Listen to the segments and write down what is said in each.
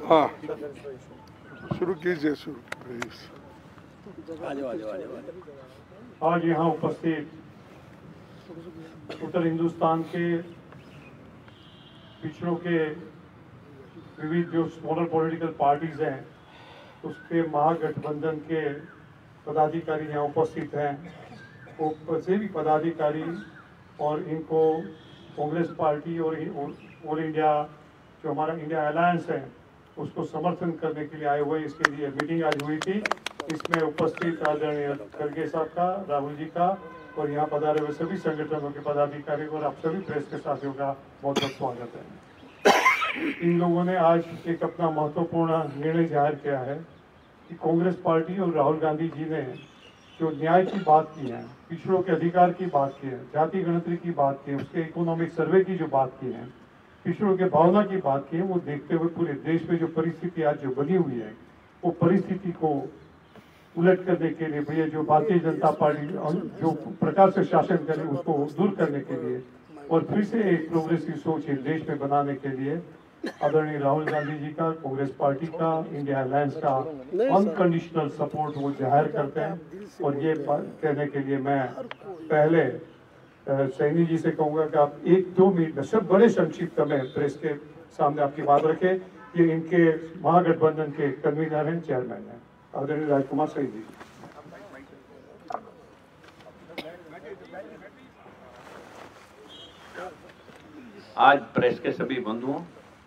हाँ, शुरू कीजिए, शुरू। आज यहाँ उपस्थित उत्तर हिंदुस्तान के पिछड़ों के विविध जो स्मॉलर पॉलिटिकल पार्टीज हैं, उसके महागठबंधन के पदाधिकारी यहाँ उपस्थित हैं। वो से भी पदाधिकारी और इनको कांग्रेस पार्टी और ऑल इंडिया जो हमारा इंडिया अलायंस है उसको समर्थन करने के लिए आए हुए, इसके लिए मीटिंग आज हुई थी। इसमें उपस्थित आदरणीय खड़गे साहब का, राहुल जी का और यहाँ पधारे हुए सभी संगठनों के पदाधिकारी और आप सभी प्रेस के साथियों का बहुत बहुत स्वागत है। इन लोगों ने आज एक अपना महत्वपूर्ण निर्णय जाहिर किया है कि कांग्रेस पार्टी और राहुल गांधी जी ने जो न्याय की बात की है, पिछड़ों के अधिकार की बात की है, जाति गणतरी की बात की है, उसके इकोनॉमिक सर्वे की जो बात की है, पिछड़ों के भावना की बात की है, वो देखते हुए पूरे देश में जो परिस्थिति आज जो बनी हुई है वो परिस्थिति को उलट करने के लिए भैया जो भारतीय जनता पार्टी जो प्रकार से शासन करे उसको दूर करने के लिए और फिर से एक प्रोग्रेसिव सोच देश में बनाने के लिए आदरणीय राहुल गांधी जी का, कांग्रेस पार्टी का, इंडिया अलायंस का अनकंडीशनल सपोर्ट वो जाहिर करते हैं। और ये कहने के लिए मैं पहले सैनी जी से कहूंगा कि आप 1-2 मिनट में सब बड़े संक्षिप्त में प्रेस के सामने आपकी बात रखें। ये इनके महागठबंधन के कन्वीनर हैं, चेयरमैन हैं, आदरणीय राजकुमार सैनी जी। आज प्रेस के सभी बंधुओं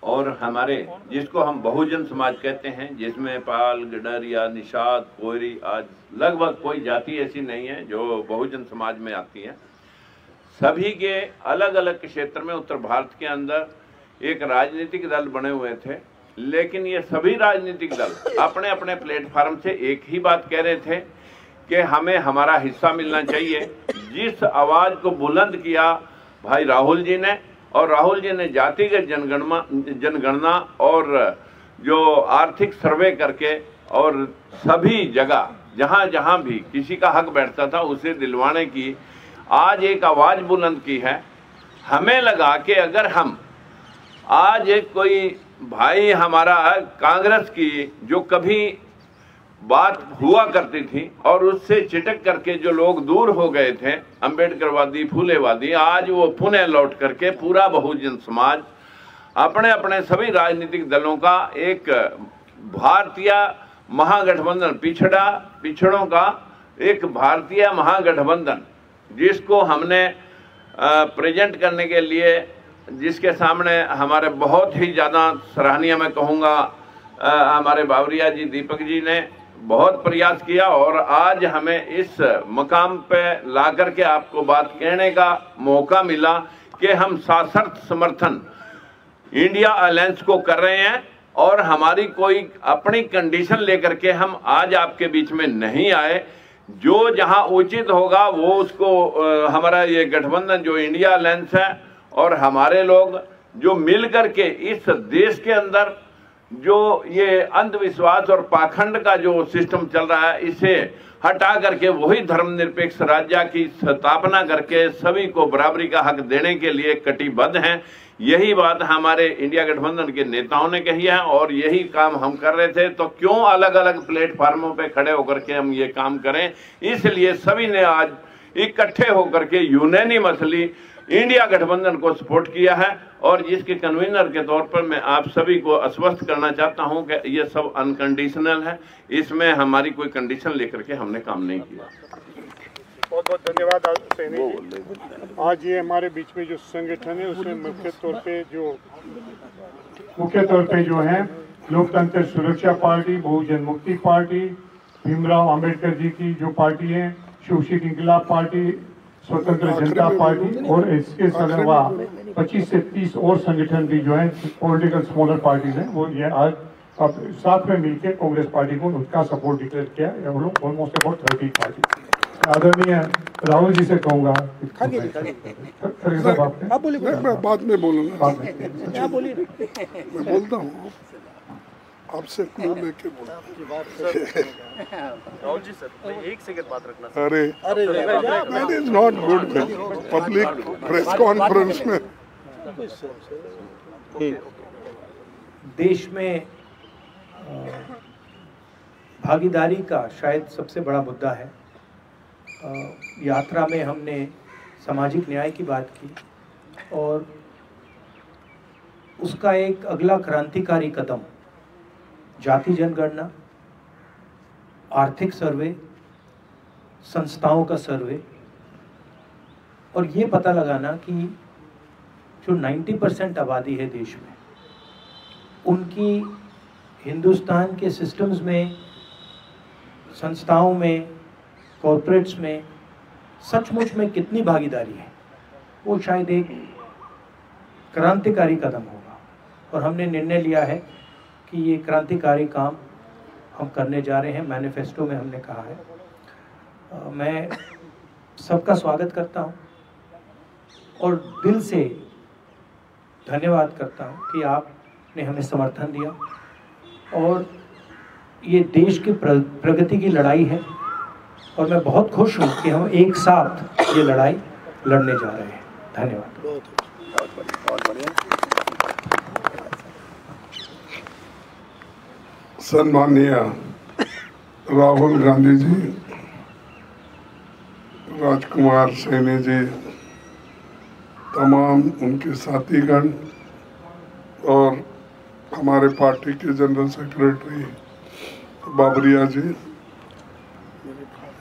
और हमारे जिसको हम बहुजन समाज कहते हैं, जिसमें पाल, गडरिया, निषाद, कोयरी, आज लगभग कोई जाति ऐसी नहीं है जो बहुजन समाज में आती है। सभी के अलग अलग क्षेत्र में उत्तर भारत के अंदर एक राजनीतिक दल बने हुए थे, लेकिन ये सभी राजनीतिक दल अपने अपने प्लेटफार्म से एक ही बात कह रहे थे कि हमें हमारा हिस्सा मिलना चाहिए। जिस आवाज को बुलंद किया भाई राहुल जी ने, और राहुल जी ने जातिगत जनगणना और जो आर्थिक सर्वे करके और सभी जगह जहां जहां भी किसी का हक बैठता था उसे दिलवाने की आज एक आवाज बुलंद की है। हमें लगा कि अगर हम आज एक कोई भाई हमारा कांग्रेस की जो कभी बात हुआ करती थी और उससे चिटक करके जो लोग दूर हो गए थे, अंबेडकरवादी, फूलेवादी, आज वो पुनः लौट करके पूरा बहुजन समाज अपने अपने सभी राजनीतिक दलों का एक भारतीय महागठबंधन, पिछड़ों का एक भारतीय महागठबंधन जिसको हमने प्रेजेंट करने के लिए, जिसके सामने हमारे बहुत ही ज़्यादा सराहनीय मैं कहूँगा हमारे बावरिया जी, दीपक जी ने बहुत प्रयास किया और आज हमें इस मकाम पे ला करके आपको बात कहने का मौका मिला कि हम सशर्त समर्थन इंडिया अलायंस को कर रहे हैं और हमारी कोई अपनी कंडीशन लेकर के हम आज आपके बीच में नहीं आए। जो जहां उचित होगा वो उसको हमारा ये गठबंधन जो इंडिया अलायंस है और हमारे लोग जो मिल करके इस देश के अंदर जो ये अंधविश्वास और पाखंड का जो सिस्टम चल रहा है इसे हटा करके वही धर्मनिरपेक्ष राज्य की स्थापना करके सभी को बराबरी का हक देने के लिए कटिबद्ध हैं। यही बात हमारे इंडिया गठबंधन के नेताओं ने कही है और यही काम हम कर रहे थे। तो क्यों अलग अलग प्लेटफार्मों पे खड़े होकर के हम ये काम करें, इसलिए सभी ने आज इकट्ठे होकर के यूनानिमसली इंडिया गठबंधन को सपोर्ट किया है। और जिसके कन्वीनर के तौर पर मैं आप सभी को आश्वस्त करना चाहता हूं कि ये सब अनकंडीशनल है, इसमें हमारी कोई कंडीशन लेकर के हमने काम नहीं किया। बहुत बहुत धन्यवाद सैनी जी। आज ये हमारे बीच में जो संगठन है उसमें मुख्य तौर पे जो है लोकतंत्र सुरक्षा पार्टी, बहुजन मुक्ति पार्टी, भीमराव अंबेडकर जी की जो पार्टी है, शोषित इंकलाब पार्टी, स्वतंत्र जनता पार्टी और इसके अलावा 25 से 30 और संगठन भी जो है पॉलिटिकल स्मॉलर पार्टीज हैं, वो ये आज अब साथ में मिलकर कांग्रेस पार्टी को उसका सपोर्ट डिक्लेयर किया। हम लोग ऑलमोस्ट अबाउट 30 पार्टी। आदरणीय राहुल जी से कहूँगा आप बोलिए, मैं बाद में बोलूँगा, मैं बोलता हूँ आपसे क्लू लेके राहुल जी सर एक सेकंड बात रखना। अरे that is not good public press conference में देश में भागीदारी का शायद सबसे बड़ा मुद्दा है। यात्रा में हमने सामाजिक न्याय की बात की और उसका एक अगला क्रांतिकारी कदम जाति जनगणना, आर्थिक सर्वे, संस्थाओं का सर्वे और ये पता लगाना कि जो 90% आबादी है देश में, उनकी हिंदुस्तान के सिस्टम्स में, संस्थाओं में, कॉर्पोरेट्स में सचमुच में कितनी भागीदारी है, वो शायद एक क्रांतिकारी कदम होगा। और हमने निर्णय लिया है कि ये क्रांतिकारी काम हम करने जा रहे हैं। मैनिफेस्टो में हमने कहा है। मैं सबका स्वागत करता हूँ और दिल से धन्यवाद करता हूँ कि आपने हमें समर्थन दिया और ये देश की प्रगति की लड़ाई है और मैं बहुत खुश हूँ कि हम एक साथ ये लड़ाई लड़ने जा रहे हैं। धन्यवाद। बहुत बढ़िया। सम्माननीय राहुल गांधी जी, राजकुमार सैनी जी, तमाम उनके साथीगण और हमारे पार्टी के जनरल सेक्रेटरी बाबरिया जी,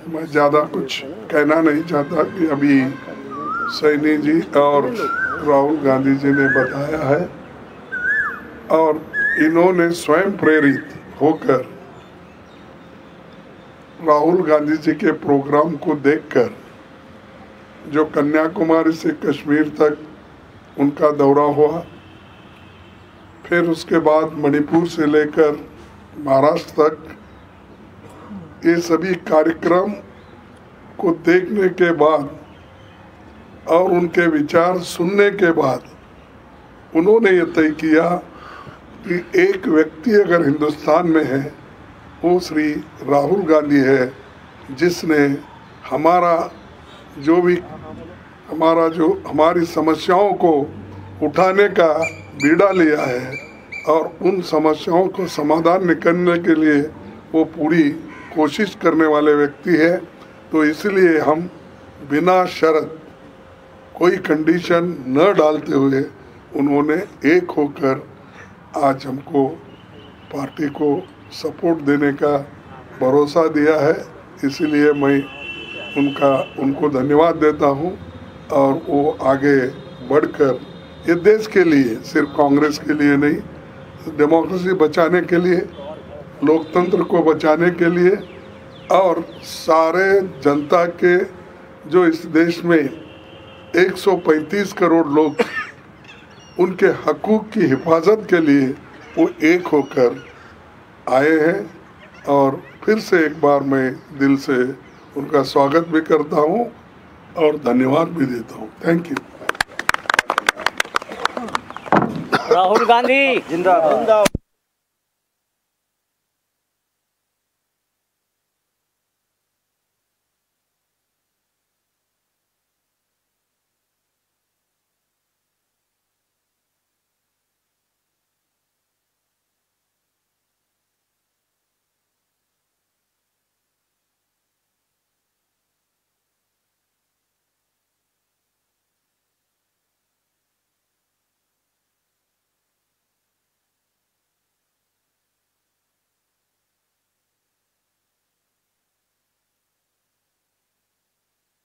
मैं ज़्यादा कुछ कहना नहीं चाहता कि अभी सैनी जी और राहुल गांधी जी ने बताया है और इन्होंने स्वयं प्रेरित होकर राहुल गांधी जी के प्रोग्राम को देखकर, जो कन्याकुमारी से कश्मीर तक उनका दौरा हुआ, फिर उसके बाद मणिपुर से लेकर महाराष्ट्र तक, ये सभी कार्यक्रम को देखने के बाद और उनके विचार सुनने के बाद उन्होंने ये तय किया कि एक व्यक्ति अगर हिंदुस्तान में है वो श्री राहुल गांधी है, जिसने हमारी समस्याओं को उठाने का बीड़ा लिया है और उन समस्याओं को समाधान निकालने के लिए वो पूरी कोशिश करने वाले व्यक्ति है। तो इसलिए हम बिना शर्त, कोई कंडीशन न डालते हुए उन्होंने एक होकर आज हमको, पार्टी को सपोर्ट देने का भरोसा दिया है। इसलिए मैं उनको धन्यवाद देता हूं और वो आगे बढ़कर ये देश के लिए, सिर्फ कांग्रेस के लिए नहीं, डेमोक्रेसी बचाने के लिए, लोकतंत्र को बचाने के लिए और सारे जनता के, जो इस देश में 135 करोड़ लोग, उनके हकूक़ की हिफाजत के लिए वो एक होकर आए हैं। और फिर से एक बार मैं दिल से उनका स्वागत भी करता हूं और धन्यवाद भी देता हूं। Thank you. राहुल गांधी जिंदाबाद।